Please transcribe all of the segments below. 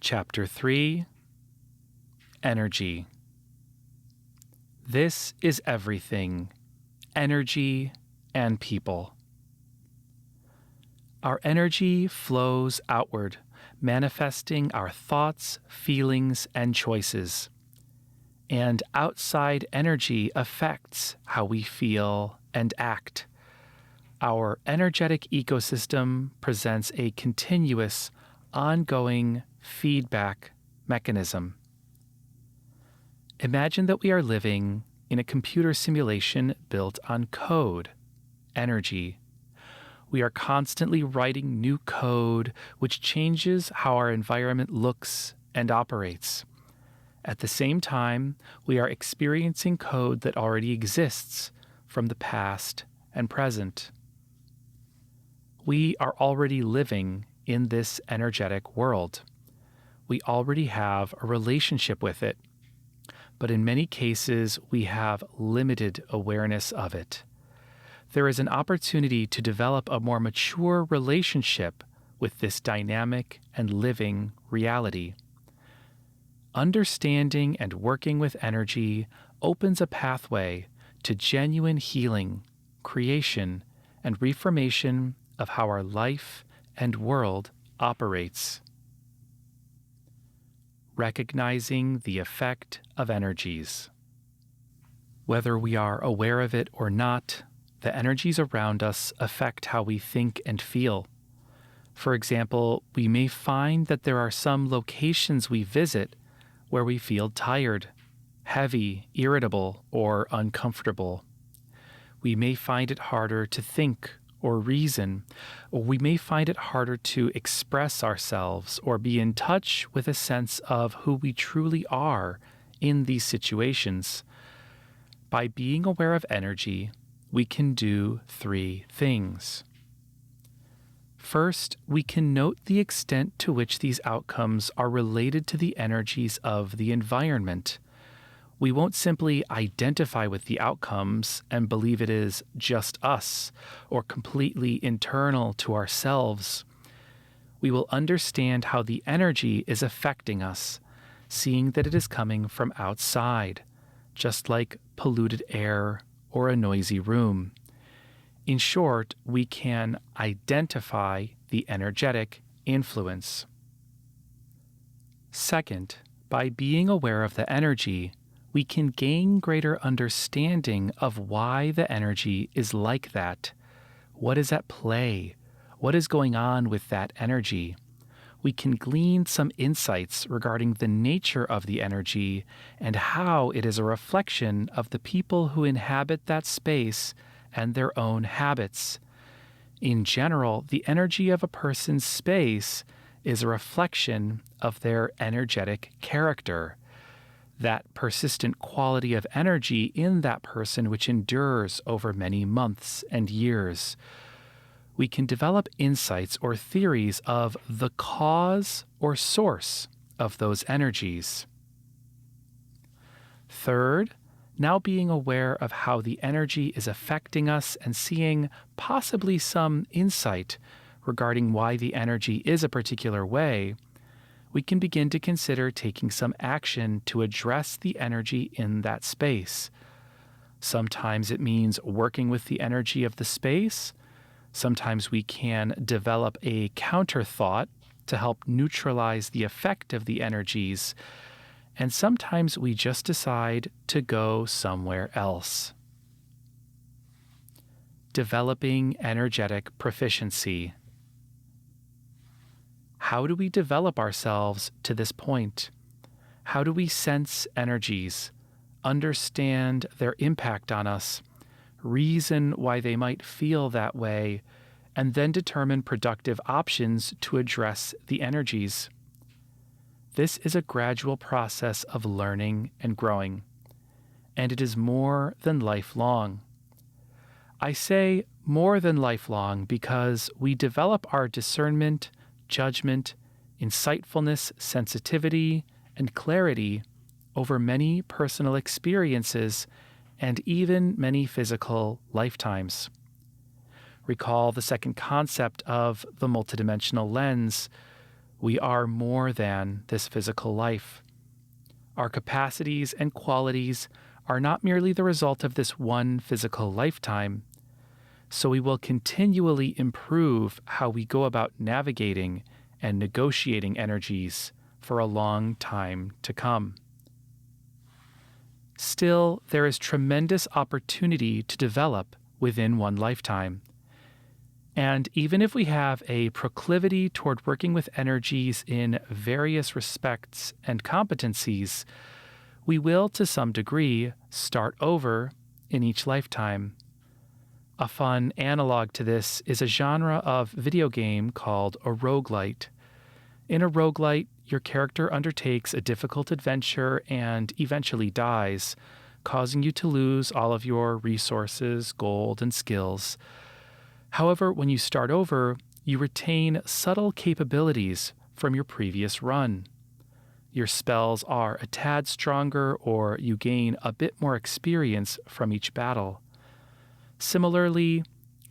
Chapter 3, Energy. This is everything, energy and people. Our energy flows outward, manifesting our thoughts, feelings, and choices. And outside energy affects how we feel and act. Our energetic ecosystem presents a continuous, ongoing feedback mechanism. Imagine that we are living in a computer simulation built on code, energy. We are constantly writing new code which changes how our environment looks and operates. At the same time, we are experiencing code that already exists from the past and present. We are already living in this energetic world. We already have a relationship with it, but in many cases we have limited awareness of it. There is an opportunity to develop a more mature relationship with this dynamic and living reality. Understanding and working with energy opens a pathway to genuine healing, creation, and reformation of how our life and world operates. Recognizing the effect of energies. Whether we are aware of it or not, the energies around us affect how we think and feel. For example, we may find that there are some locations we visit where we feel tired, heavy, irritable, or uncomfortable. We may find it harder to think or reason, or we may find it harder to express ourselves or be in touch with a sense of who we truly are in these situations. By being aware of energy, we can do 3 things. First, we can note the extent to which these outcomes are related to the energies of the environment. We won't simply identify with the outcomes and believe it is just us or completely internal to ourselves. We will understand how the energy is affecting us, seeing that it is coming from outside, just like polluted air or a noisy room. In short, we can identify the energetic influence. Second, by being aware of the energy, we can gain greater understanding of why the energy is like that. What is at play? What is going on with that energy? We can glean some insights regarding the nature of the energy and how it is a reflection of the people who inhabit that space and their own habits. In general, the energy of a person's space is a reflection of their energetic character. That persistent quality of energy in that person which endures over many months and years. We can develop insights or theories of the cause or source of those energies. Third, now being aware of how the energy is affecting us and seeing possibly some insight regarding why the energy is a particular way, we can begin to consider taking some action to address the energy in that space. Sometimes it means working with the energy of the space. Sometimes we can develop a counter thought to help neutralize the effect of the energies. And sometimes we just decide to go somewhere else. Developing energetic proficiency. How do we develop ourselves to this point? How do we sense energies, understand their impact on us, reason why they might feel that way, and then determine productive options to address the energies? This is a gradual process of learning and growing, and it is more than lifelong. I say more than lifelong because we develop our discernment, judgment, insightfulness, sensitivity, and clarity over many personal experiences and even many physical lifetimes. Recall the second concept of the multidimensional lens. We are more than this physical life. Our capacities and qualities are not merely the result of this one physical lifetime, so we will continually improve how we go about navigating and negotiating energies for a long time to come. Still, there is tremendous opportunity to develop within one lifetime. And even if we have a proclivity toward working with energies in various respects and competencies, we will, to some degree, start over in each lifetime. A fun analog to this is a genre of video game called a roguelite. In a roguelite, your character undertakes a difficult adventure and eventually dies, causing you to lose all of your resources, gold, and skills. However, when you start over, you retain subtle capabilities from your previous run. Your spells are a tad stronger, or you gain a bit more experience from each battle. Similarly,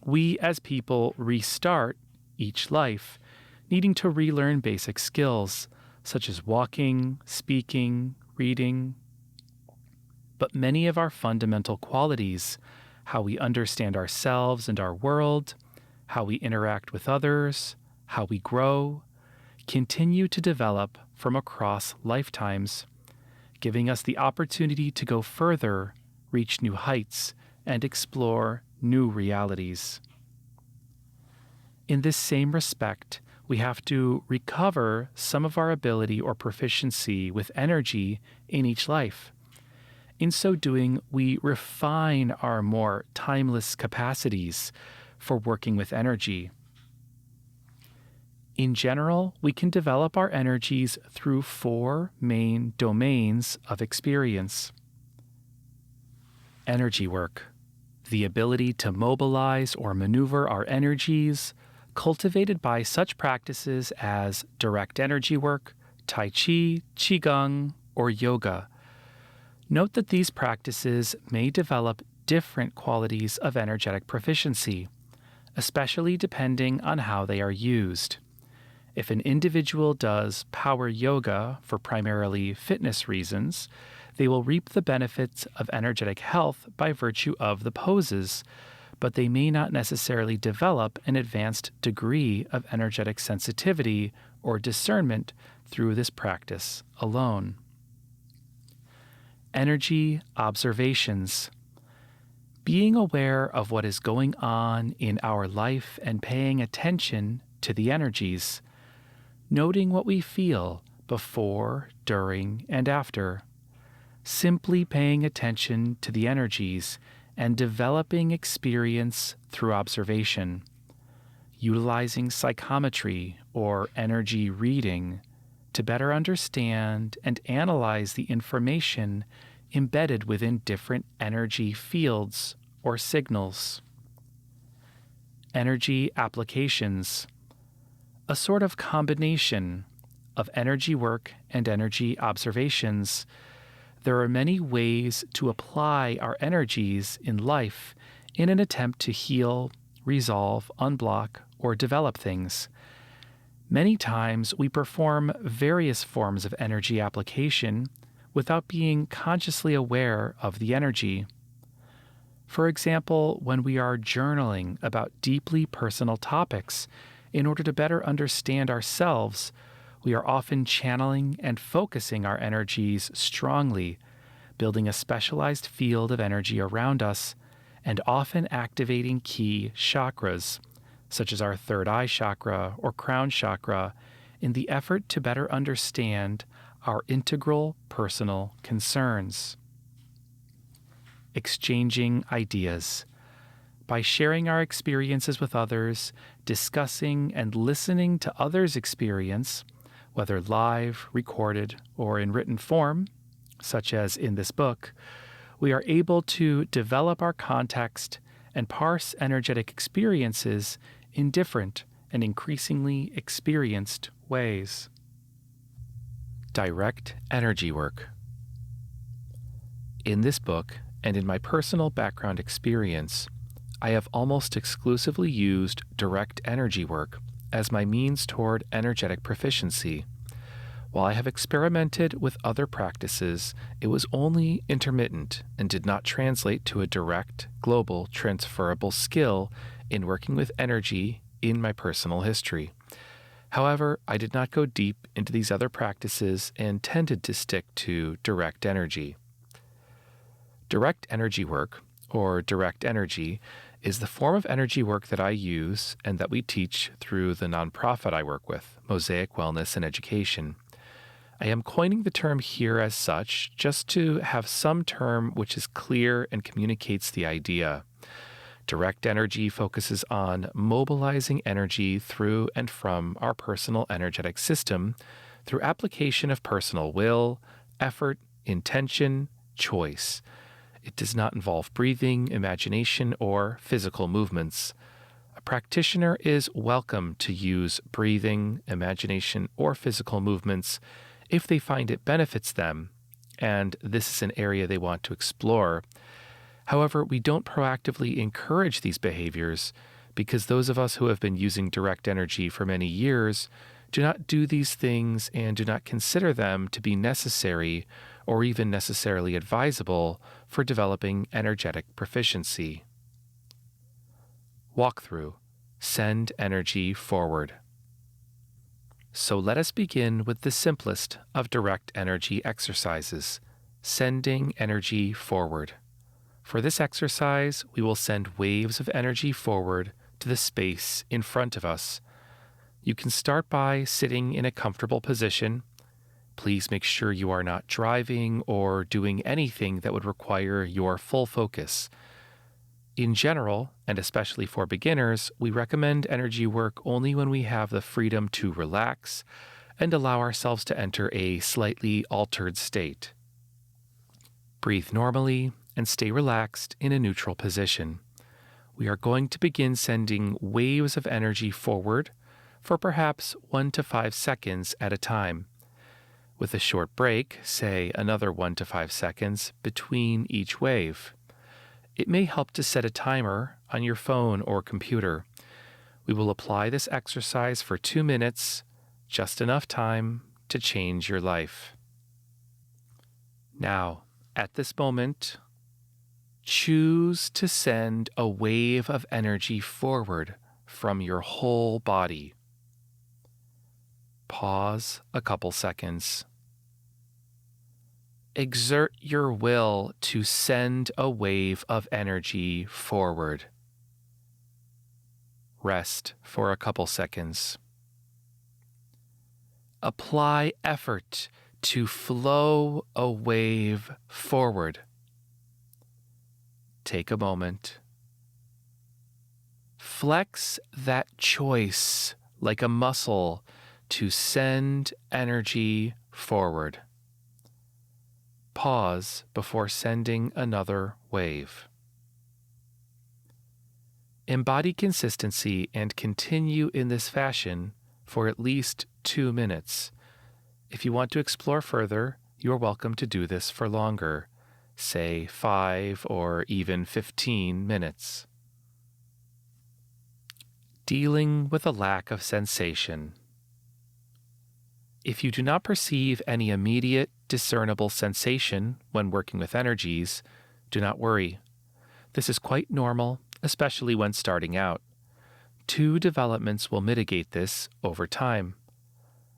we as people restart each life, needing to relearn basic skills, such as walking, speaking, reading. But many of our fundamental qualities, how we understand ourselves and our world, how we interact with others, how we grow, continue to develop from across lifetimes, giving us the opportunity to go further, reach new heights, and explore new realities. In this same respect, we have to recover some of our ability or proficiency with energy in each life. In so doing, we refine our more timeless capacities for working with energy. In general, we can develop our energies through 4 main domains of experience. Energy work, the ability to mobilize or maneuver our energies, cultivated by such practices as direct energy work, Tai Chi, Qigong, or yoga. Note that these practices may develop different qualities of energetic proficiency, especially depending on how they are used. If an individual does power yoga for primarily fitness reasons, they will reap the benefits of energetic health by virtue of the poses, but they may not necessarily develop an advanced degree of energetic sensitivity or discernment through this practice alone. Energy observations. Being aware of what is going on in our life and paying attention to the energies. Noting what we feel before, during, and after. Simply paying attention to the energies and developing experience through observation. Utilizing psychometry or energy reading to better understand and analyze the information embedded within different energy fields or signals. Energy applications, a sort of combination of energy work and energy observations. There are many ways to apply our energies in life in an attempt to heal, resolve, unblock, or develop things. Many times we perform various forms of energy application without being consciously aware of the energy. For example, when we are journaling about deeply personal topics in order to better understand ourselves, we are often channeling and focusing our energies strongly, building a specialized field of energy around us, and often activating key chakras, such as our third eye chakra or crown chakra, in the effort to better understand our integral personal concerns. Exchanging ideas. By sharing our experiences with others, discussing and listening to others' experience, whether live, recorded, or in written form, such as in this book, we are able to develop our context and parse energetic experiences in different and increasingly experienced ways. Direct energy work. In this book, and in my personal background experience, I have almost exclusively used direct energy work as my means toward energetic proficiency. While I have experimented with other practices, it was only intermittent and did not translate to a direct, global, transferable skill in working with energy in my personal history. However, I did not go deep into these other practices and tended to stick to direct energy. Direct energy work, or direct energy, is the form of energy work that I use and that we teach through the nonprofit I work with, Mosaic Wellness and Education. I am coining the term here as such just to have some term which is clear and communicates the idea. Direct energy focuses on mobilizing energy through and from our personal energetic system through application of personal will, effort, intention, choice. It does not involve breathing, imagination, or physical movements. A practitioner is welcome to use breathing, imagination, or physical movements if they find it benefits them, and this is an area they want to explore. However, we don't proactively encourage these behaviors because those of us who have been using direct energy for many years do not do these things and do not consider them to be necessary or even necessarily advisable for developing energetic proficiency. Walkthrough. Send energy forward. So let us begin with the simplest of direct energy exercises, sending energy forward. For this exercise, we will send waves of energy forward to the space in front of us. You can start by sitting in a comfortable position. Please make sure you are not driving or doing anything that would require your full focus. In general, and especially for beginners, we recommend energy work only when we have the freedom to relax and allow ourselves to enter a slightly altered state. Breathe normally and stay relaxed in a neutral position. We are going to begin sending waves of energy forward for perhaps 1 to 5 seconds at a time, with a short break, say another 1 to 5 seconds, between each wave. It may help to set a timer on your phone or computer. We will apply this exercise for 2 minutes, just enough time to change your life. Now, at this moment, choose to send a wave of energy forward from your whole body. Pause a couple seconds. Exert your will to send a wave of energy forward. Rest for a couple seconds. Apply effort to flow a wave forward. Take a moment. Flex that choice like a muscle to send energy forward. Pause before sending another wave. Embody consistency and continue in this fashion for at least 2 minutes. If you want to explore further, you are welcome to do this for longer, say 5 or even 15 minutes. Dealing with a lack of sensation. If you do not perceive any immediate, discernible sensation when working with energies, do not worry. This is quite normal, especially when starting out. 2 developments will mitigate this over time.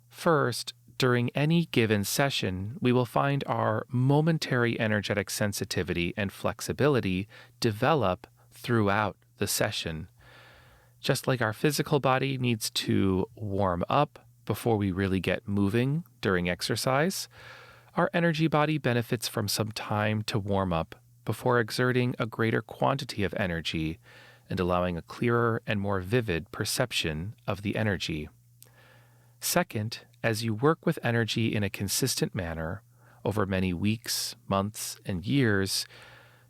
First, during any given session, we will find our momentary energetic sensitivity and flexibility develop throughout the session. Just like our physical body needs to warm up before we really get moving during exercise, our energy body benefits from some time to warm up before exerting a greater quantity of energy and allowing a clearer and more vivid perception of the energy. Second, as you work with energy in a consistent manner over many weeks, months, and years,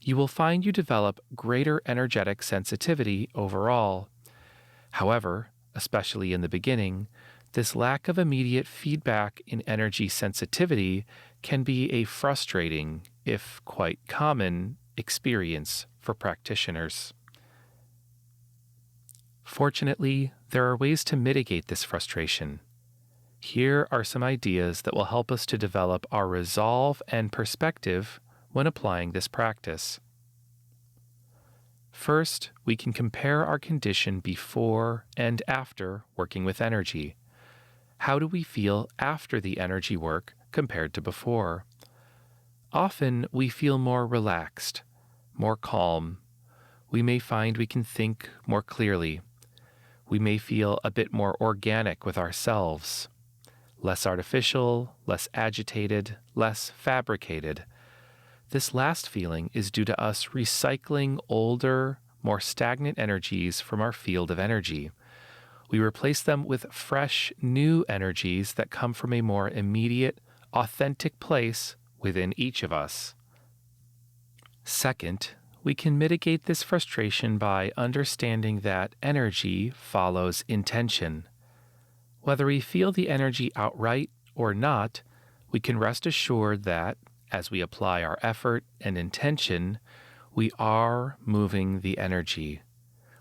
you will find you develop greater energetic sensitivity overall. However, especially in the beginning, this lack of immediate feedback in energy sensitivity can be a frustrating, if quite common, experience for practitioners. Fortunately, There are ways to mitigate this frustration. Here are some ideas that will help us to develop our resolve and perspective when applying this practice. First, we can compare our condition before and after working with energy. How do we feel after the energy work compared to before? Often we feel more relaxed, more calm. We may find we can think more clearly. We may feel a bit more organic with ourselves, less artificial, less agitated, less fabricated. This last feeling is due to us recycling older, more stagnant energies from our field of energy. We replace them with fresh, new energies that come from a more immediate, authentic place within each of us. Second, we can mitigate this frustration by understanding that energy follows intention. Whether we feel the energy outright or not, we can rest assured that, as we apply our effort and intention, we are moving the energy.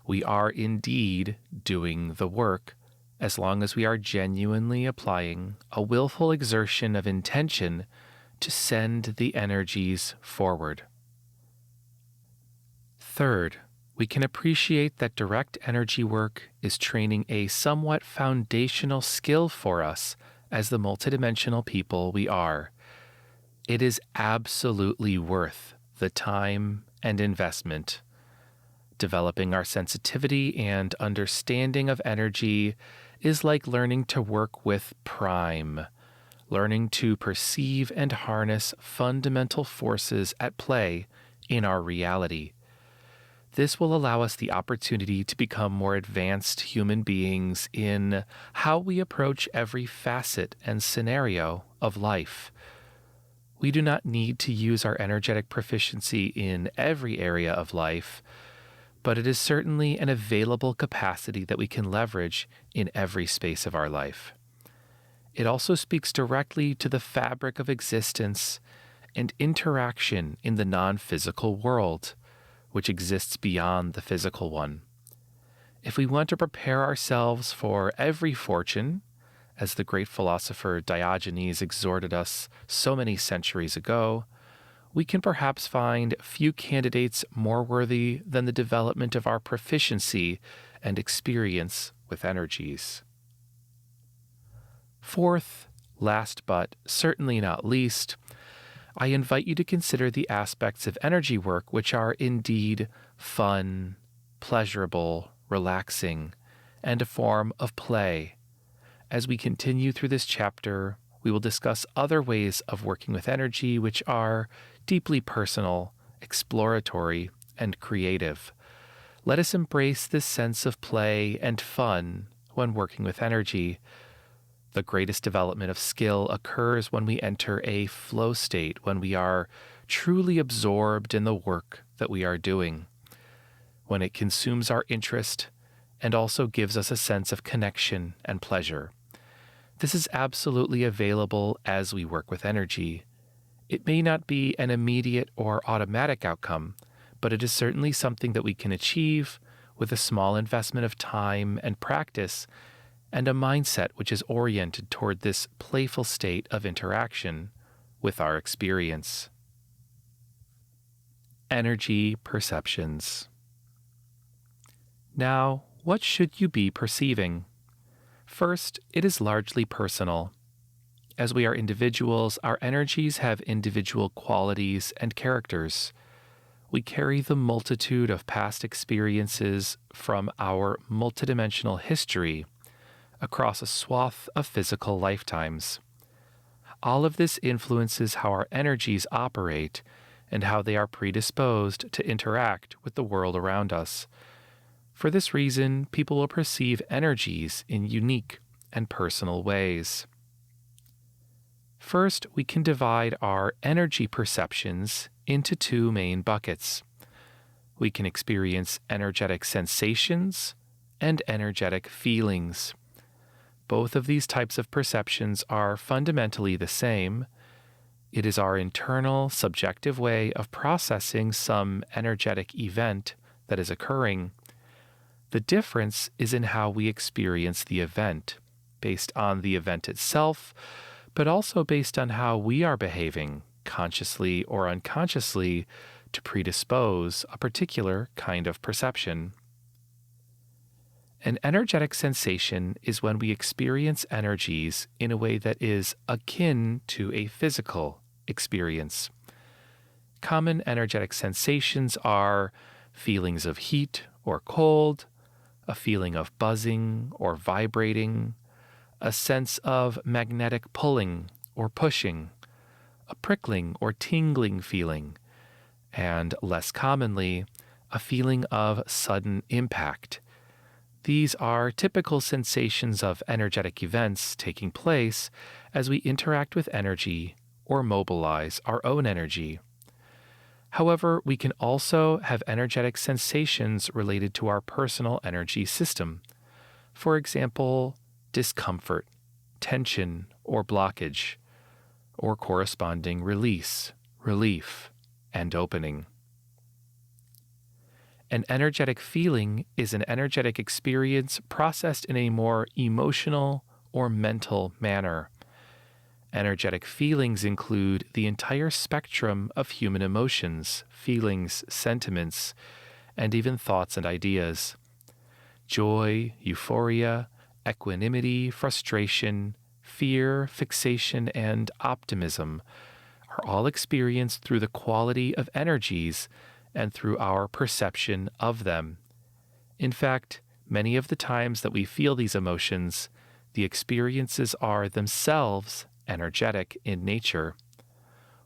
We are indeed doing the work, as long as we are genuinely applying a willful exertion of intention to send the energies forward. Third, we can appreciate that direct energy work is training a somewhat foundational skill for us as the multidimensional people we are. It is absolutely worth the time and investment. Developing our sensitivity and understanding of energy is like learning to work with prime, learning to perceive and harness fundamental forces at play in our reality. This will allow us the opportunity to become more advanced human beings in how we approach every facet and scenario of life. We do not need to use our energetic proficiency in every area of life, but it is certainly an available capacity that we can leverage in every space of our life. It also speaks directly to the fabric of existence and interaction in the non-physical world, which exists beyond the physical one. If we want to prepare ourselves for every fortune, as the great philosopher Diogenes exhorted us so many centuries ago, we can perhaps find few candidates more worthy than the development of our proficiency and experience with energies. Fourth, last but certainly not least, I invite you to consider the aspects of energy work which are indeed fun, pleasurable, relaxing, and a form of play. As we continue through this chapter, we will discuss other ways of working with energy which are deeply personal, exploratory, and creative. Let us embrace this sense of play and fun when working with energy. The greatest development of skill occurs when we enter a flow state, when we are truly absorbed in the work that we are doing, when it consumes our interest and also gives us a sense of connection and pleasure. This is absolutely available as we work with energy. It may not be an immediate or automatic outcome, but it is certainly something that we can achieve with a small investment of time and practice and a mindset which is oriented toward this playful state of interaction with our experience. Energy perceptions. Now, what should you be perceiving? First, it is largely personal. As we are individuals, our energies have individual qualities and characters. We carry the multitude of past experiences from our multidimensional history across a swath of physical lifetimes. All of this influences how our energies operate and how they are predisposed to interact with the world around us. For this reason, people will perceive energies in unique and personal ways. First, we can divide our energy perceptions into two main buckets. We can experience energetic sensations and energetic feelings. Both of these types of perceptions are fundamentally the same. It is our internal, subjective way of processing some energetic event that is occurring. The difference is in how we experience the event, based on the event itself, but also based on how we are behaving, consciously or unconsciously, to predispose a particular kind of perception. An energetic sensation is when we experience energies in a way that is akin to a physical experience. Common energetic sensations are feelings of heat or cold, a feeling of buzzing or vibrating, a sense of magnetic pulling or pushing, a prickling or tingling feeling, and less commonly, a feeling of sudden impact. These are typical sensations of energetic events taking place as we interact with energy or mobilize our own energy. However, we can also have energetic sensations related to our personal energy system. For example, discomfort, tension, or blockage, or corresponding release, relief, and opening. An energetic feeling is an energetic experience processed in a more emotional or mental manner. Energetic feelings include the entire spectrum of human emotions, feelings, sentiments, and even thoughts and ideas. Joy, euphoria, equanimity, frustration, fear, fixation, and optimism are all experienced through the quality of energies and through our perception of them. In fact, many of the times that we feel these emotions, the experiences are themselves energetic in nature.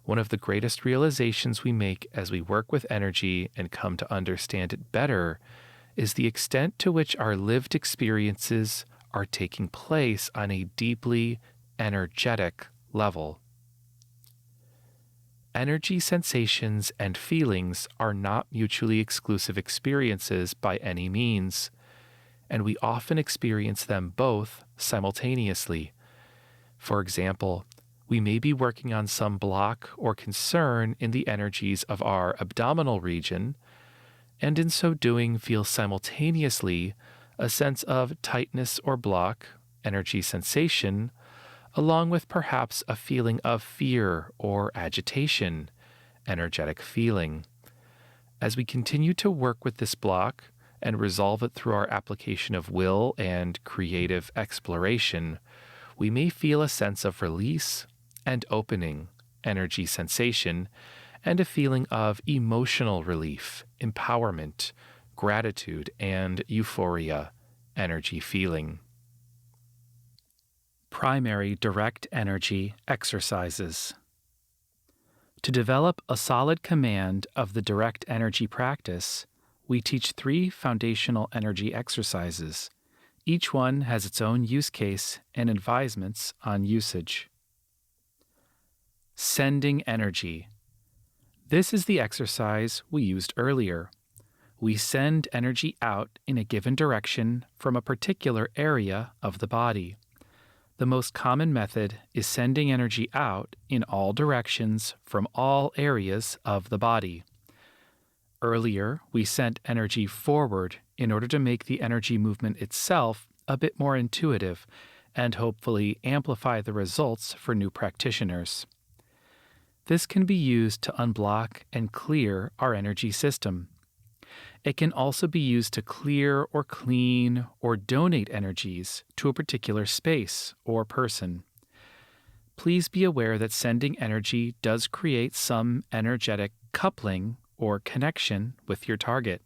One of the greatest realizations we make as we work with energy and come to understand it better is the extent to which our lived experiences are taking place on a deeply energetic level. Energy sensations and feelings are not mutually exclusive experiences by any means, and we often experience them both simultaneously. For example, we may be working on some block or concern in the energies of our abdominal region, and in so doing feel simultaneously a sense of tightness or block, energy sensation, along with perhaps a feeling of fear or agitation, energetic feeling. As we continue to work with this block and resolve it through our application of will and creative exploration, we may feel a sense of release and opening, energy sensation, and a feeling of emotional relief, empowerment, gratitude, and euphoria, energy feeling. Primary direct energy exercises. To develop a solid command of the direct energy practice, we teach 3 foundational energy exercises. Each one has its own use case and advisements on usage. Sending energy. This is the exercise we used earlier. We send energy out in a given direction from a particular area of the body. The most common method is sending energy out in all directions from all areas of the body. Earlier, we sent energy forward in order to make the energy movement itself a bit more intuitive and hopefully amplify the results for new practitioners. This can be used to unblock and clear our energy system. It can also be used to clear or clean or donate energies to a particular space or person. Please be aware that sending energy does create some energetic coupling or connection with your target.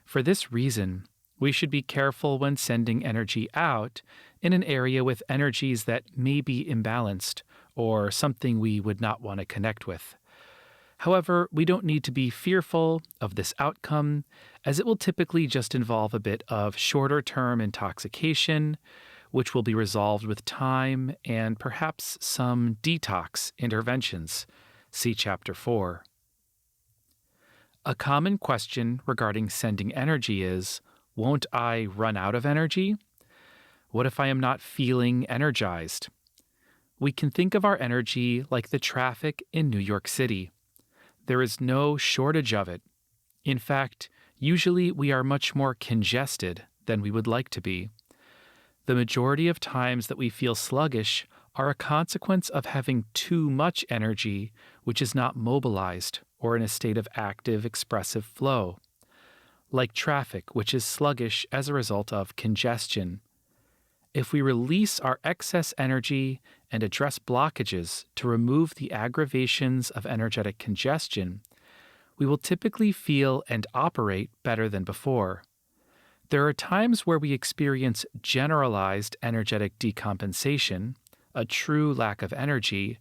For this reason, we should be careful when sending energy out in an area with energies that may be imbalanced or something we would not want to connect with. However, we don't need to be fearful of this outcome, as it will typically just involve a bit of shorter-term intoxication, which will be resolved with time and perhaps some detox interventions. See Chapter 4. A common question regarding sending energy is, won't I run out of energy? What if I am not feeling energized? We can think of our energy like the traffic in New York City. There is no shortage of it. In fact, Usually, we are much more congested than we would like to be. The majority of times that we feel sluggish are a consequence of having too much energy, which is not mobilized or in a state of active, expressive flow, like traffic, which is sluggish as a result of congestion. If we release our excess energy and address blockages to remove the aggravations of energetic congestion, we will typically feel and operate better than before. There are times where we experience generalized energetic decompensation, a true lack of energy,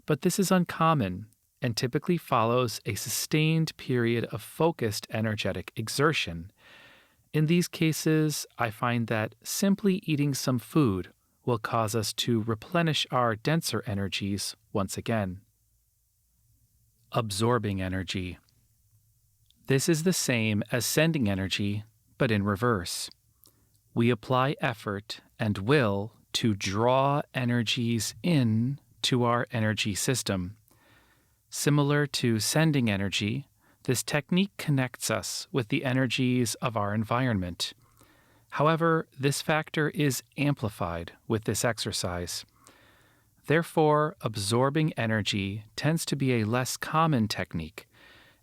but this is uncommon and typically follows a sustained period of focused energetic exertion. In these cases, I find that simply eating some food will cause us to replenish our denser energies once again. Absorbing energy. This is the same as sending energy, but in reverse. We apply effort and will to draw energies in to our energy system. Similar to sending energy, this technique connects us with the energies of our environment. However, this factor is amplified with this exercise. Therefore, absorbing energy tends to be a less common technique,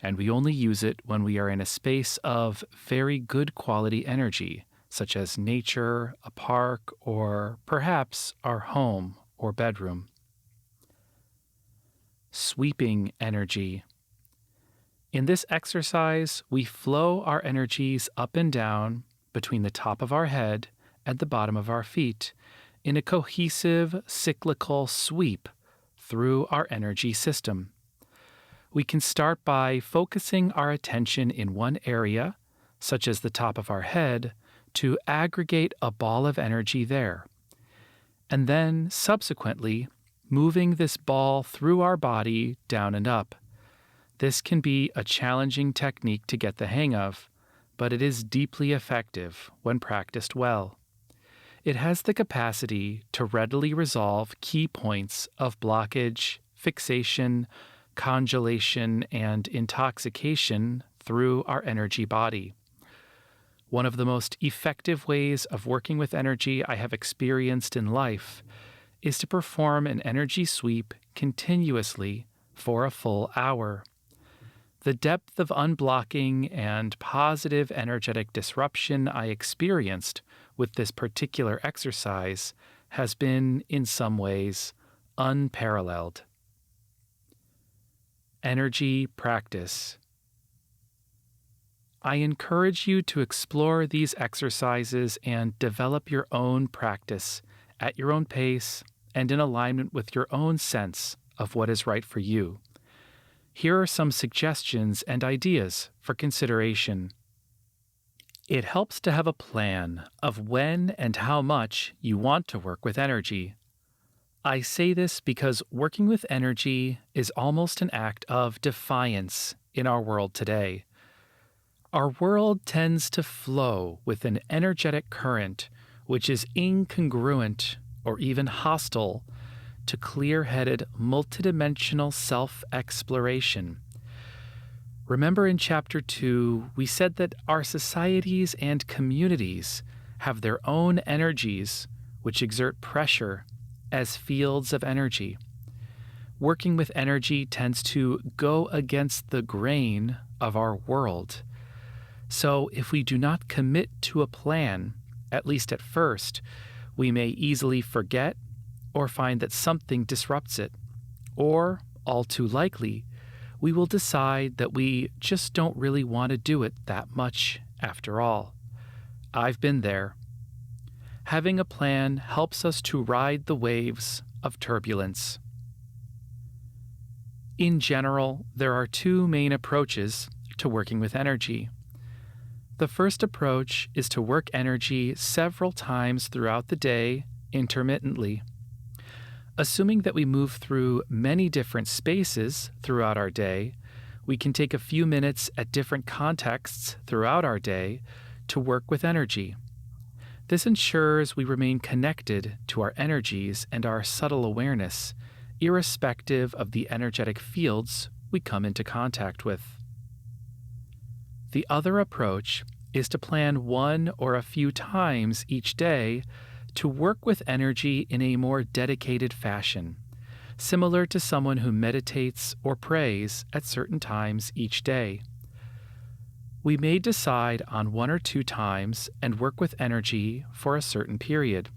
and we only use it when we are in a space of very good quality energy, such as nature, a park, or perhaps our home or bedroom. Sweeping energy. In this exercise, we flow our energies up and down between the top of our head and the bottom of our feet in a cohesive, cyclical sweep through our energy system. We can start by focusing our attention in one area, such as the top of our head, to aggregate a ball of energy there, and then subsequently moving this ball through our body down and up. This can be a challenging technique to get the hang of, but it is deeply effective when practiced well. It has the capacity to readily resolve key points of blockage, fixation, congelation, and intoxication through our energy body. One of the most effective ways of working with energy I have experienced in life is to perform an energy sweep continuously for a full hour. The depth of unblocking and positive energetic disruption I experienced with this particular exercise has been, in some ways, unparalleled. Energy practice. I encourage you to explore these exercises and develop your own practice at your own pace and in alignment with your own sense of what is right for you. Here are some suggestions and ideas for consideration. It helps to have a plan of when and how much you want to work with energy. I say this because working with energy is almost an act of defiance in our world today. Our world tends to flow with an energetic current which is incongruent or even hostile to clear-headed, multidimensional self-exploration. Remember in Chapter 2, we said that our societies and communities have their own energies which exert pressure as fields of energy. Working with energy tends to go against the grain of our world. So if we do not commit to a plan, at least at first, we may easily forget or find that something disrupts it. Or, all too likely, we will decide that we just don't really want to do it that much after all. I've been there. Having a plan helps us to ride the waves of turbulence. In general, there are two main approaches to working with energy. The first approach is to work energy several times throughout the day, intermittently. Assuming that we move through many different spaces throughout our day, we can take a few minutes at different contexts throughout our day to work with energy. This ensures we remain connected to our energies and our subtle awareness, irrespective of the energetic fields we come into contact with. The other approach is to plan one or a few times each day to work with energy in a more dedicated fashion, similar to someone who meditates or prays at certain times each day. We may decide on one or two times and work with energy for a certain period,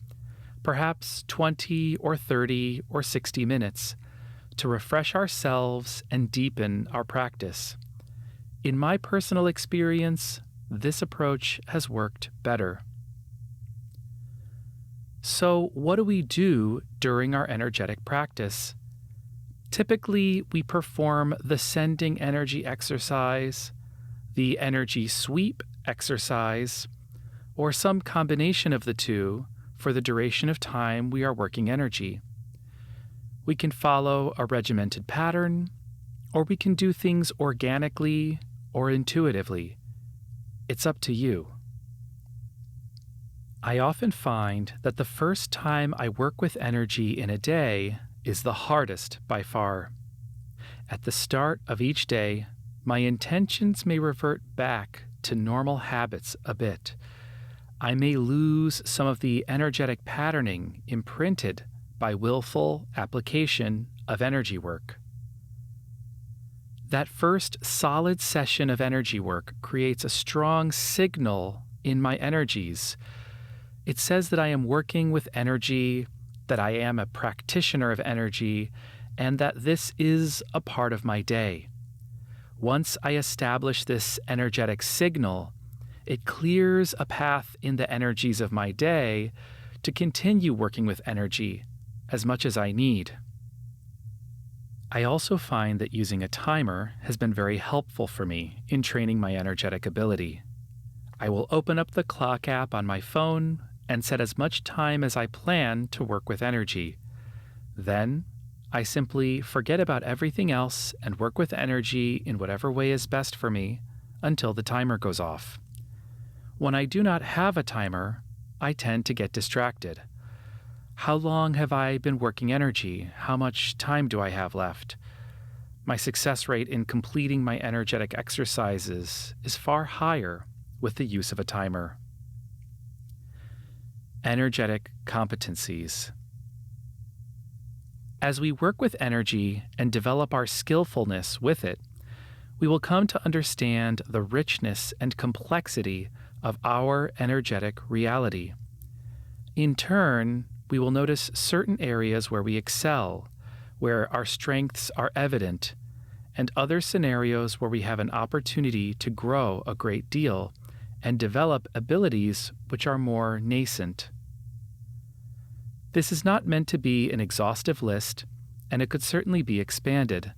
perhaps 20 or 30 or 60 minutes, to refresh ourselves and deepen our practice. In my personal experience, this approach has worked better. So, what do we do during our energetic practice? Typically, we perform the sending energy exercise, the energy sweep exercise, or some combination of the two for the duration of time we are working energy. We can follow a regimented pattern, or we can do things organically or intuitively. It's up to you. I often find that the first time I work with energy in a day is the hardest by far. At the start of each day, my intentions may revert back to normal habits a bit. I may lose some of the energetic patterning imprinted by willful application of energy work. That first solid session of energy work creates a strong signal in my energies. It says that I am working with energy, that I am a practitioner of energy, and that this is a part of my day. Once I establish this energetic signal, it clears a path in the energies of my day to continue working with energy as much as I need. I also find that using a timer has been very helpful for me in training my energetic ability. I will open up the clock app on my phone and set as much time as I plan to work with energy. Then, I simply forget about everything else and work with energy in whatever way is best for me until the timer goes off. When I do not have a timer, I tend to get distracted. How long have I been working energy? How much time do I have left? My success rate in completing my energetic exercises is far higher with the use of a timer. Energetic competencies. As we work with energy and develop our skillfulness with it, we will come to understand the richness and complexity of our energetic reality. In turn, we will notice certain areas where we excel, where our strengths are evident, and other scenarios where we have an opportunity to grow a great deal and develop abilities which are more nascent. This is not meant to be an exhaustive list, and it could certainly be expanded.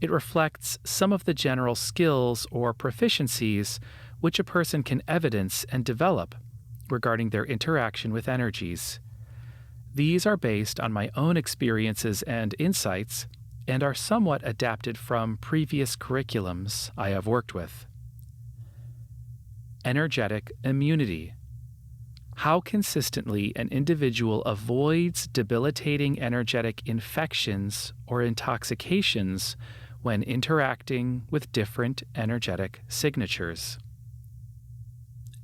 It reflects some of the general skills or proficiencies which a person can evidence and develop regarding their interaction with energies. These are based on my own experiences and insights, and are somewhat adapted from previous curriculums I have worked with. Energetic immunity. How consistently an individual avoids debilitating energetic infections or intoxications when interacting with different energetic signatures.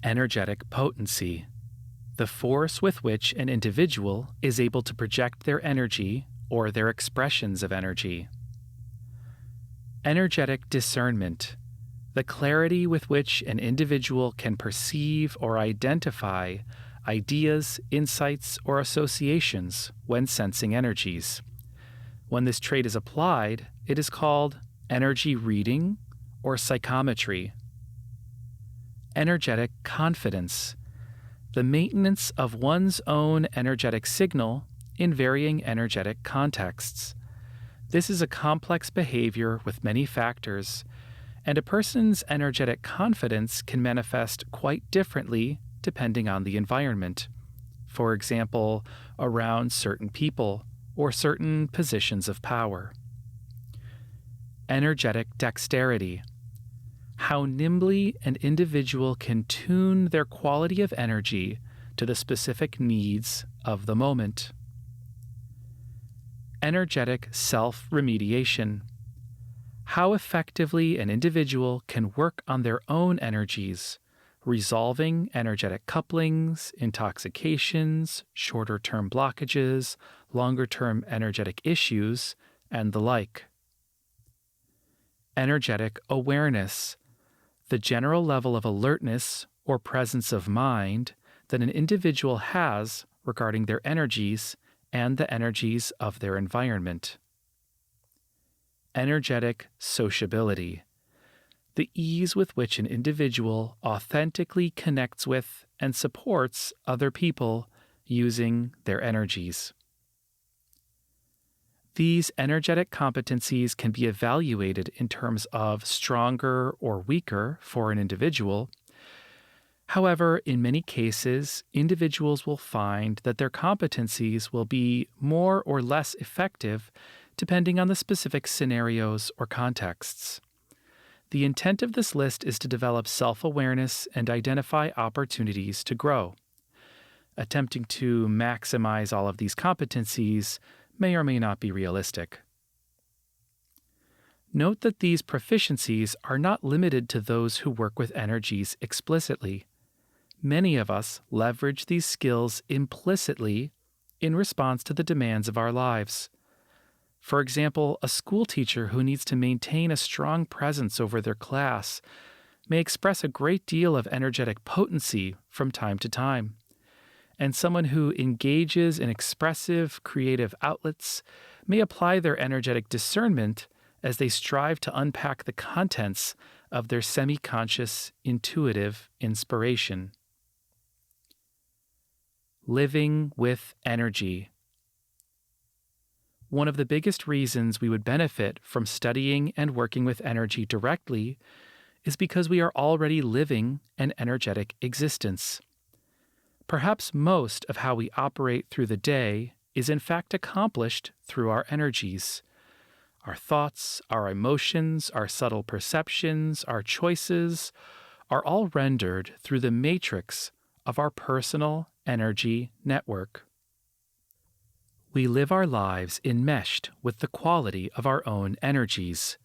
Energetic potency. The force with which an individual is able to project their energy or their expressions of energy. Energetic discernment. The clarity with which an individual can perceive or identify ideas, insights, or associations when sensing energies. When this trait is applied, it is called energy reading or psychometry. Energetic confidence. The maintenance of one's own energetic signal in varying energetic contexts. This is a complex behavior with many factors, and a person's energetic confidence can manifest quite differently depending on the environment. For example, around certain people or certain positions of power. Energetic dexterity. How nimbly an individual can tune their quality of energy to the specific needs of the moment. Energetic self-remediation. How effectively an individual can work on their own energies, resolving energetic couplings, intoxications, shorter term blockages, longer term energetic issues, and the like. Energetic awareness, the general level of alertness or presence of mind that an individual has regarding their energies and the energies of their environment. Energetic sociability, the ease with which an individual authentically connects with and supports other people using their energies. These energetic competencies can be evaluated in terms of stronger or weaker for an individual. However, in many cases, individuals will find that their competencies will be more or less effective depending on the specific scenarios or contexts. The intent of this list is to develop self-awareness and identify opportunities to grow. Attempting to maximize all of these competencies may or may not be realistic. Note that these proficiencies are not limited to those who work with energies explicitly. Many of us leverage these skills implicitly in response to the demands of our lives. For example, a school teacher who needs to maintain a strong presence over their class may express a great deal of energetic potency from time to time. And someone who engages in expressive, creative outlets may apply their energetic discernment as they strive to unpack the contents of their semi-conscious, intuitive inspiration. Living with energy. One of the biggest reasons we would benefit from studying and working with energy directly is because we are already living an energetic existence. Perhaps most of how we operate through the day is in fact accomplished through our energies. Our thoughts, our emotions, our subtle perceptions, our choices are all rendered through the matrix of our personal energy network. We live our lives enmeshed with the quality of our own energies.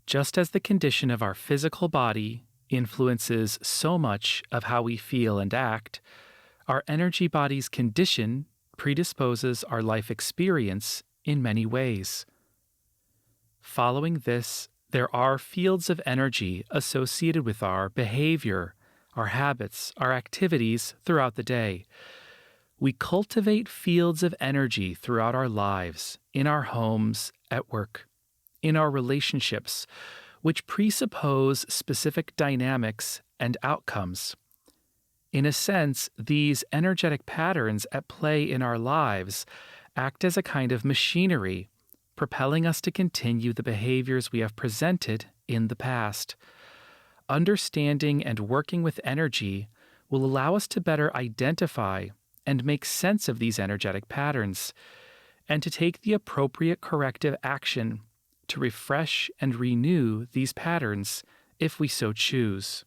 Just as the condition of our physical body influences so much of how we feel and act, our energy body's condition predisposes our life experience in many ways. Following this, there are fields of energy associated with our behavior, our habits, our activities throughout the day. We cultivate fields of energy throughout our lives, in our homes, at work, in our relationships, which presuppose specific dynamics and outcomes. In a sense, these energetic patterns at play in our lives act as a kind of machinery, propelling us to continue the behaviors we have presented in the past. Understanding and working with energy will allow us to better identify and make sense of these energetic patterns, and to take the appropriate corrective action to refresh and renew these patterns if we so choose.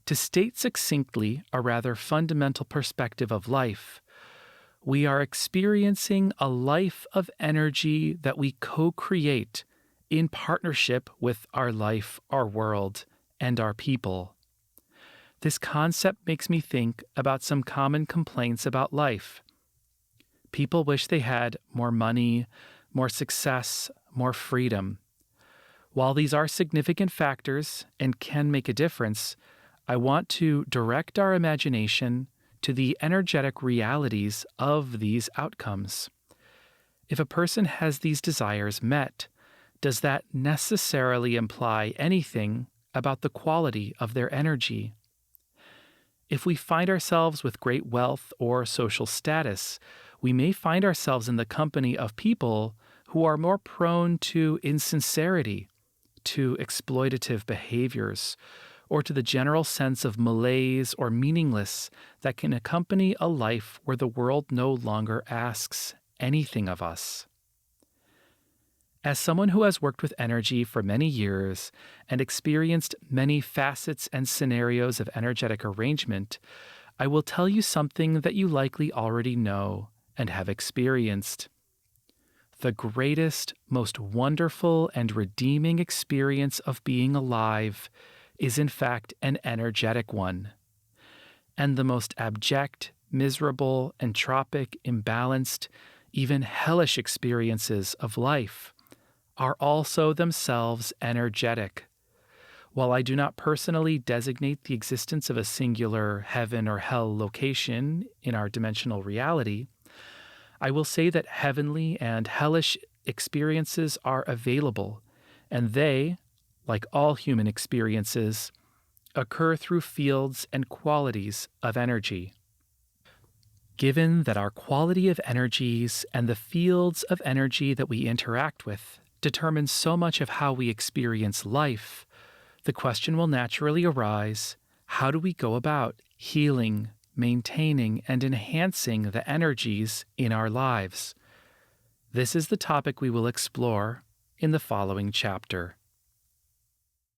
To state succinctly a rather fundamental perspective of life, we are experiencing a life of energy that we co-create in partnership with our life, our world, and our people. This concept makes me think about some common complaints about life. People wish they had more money, more success, more freedom. While these are significant factors and can make a difference, I want to direct our imagination to the energetic realities of these outcomes. If a person has these desires met, does that necessarily imply anything about the quality of their energy? If we find ourselves with great wealth or social status, we may find ourselves in the company of people who are more prone to insincerity, to exploitative behaviors, or to the general sense of malaise or meaningless that can accompany a life where the world no longer asks anything of us. As someone who has worked with energy for many years and experienced many facets and scenarios of energetic arrangement, I will tell you something that you likely already know and have experienced. the greatest, most wonderful, and redeeming experience of being alive is in fact an energetic one. And the most abject, miserable, entropic, imbalanced, even hellish experiences of life are also themselves energetic. While I do not personally designate the existence of a singular heaven or hell location in our dimensional reality, I will say that heavenly and hellish experiences are available, and they, like all human experiences, occur through fields and qualities of energy. Given that our quality of energies and the fields of energy that we interact with determine so much of how we experience life, the question will naturally arise, how do we go about healing, maintaining, and enhancing the energies in our lives? This is the topic we will explore in the following chapter.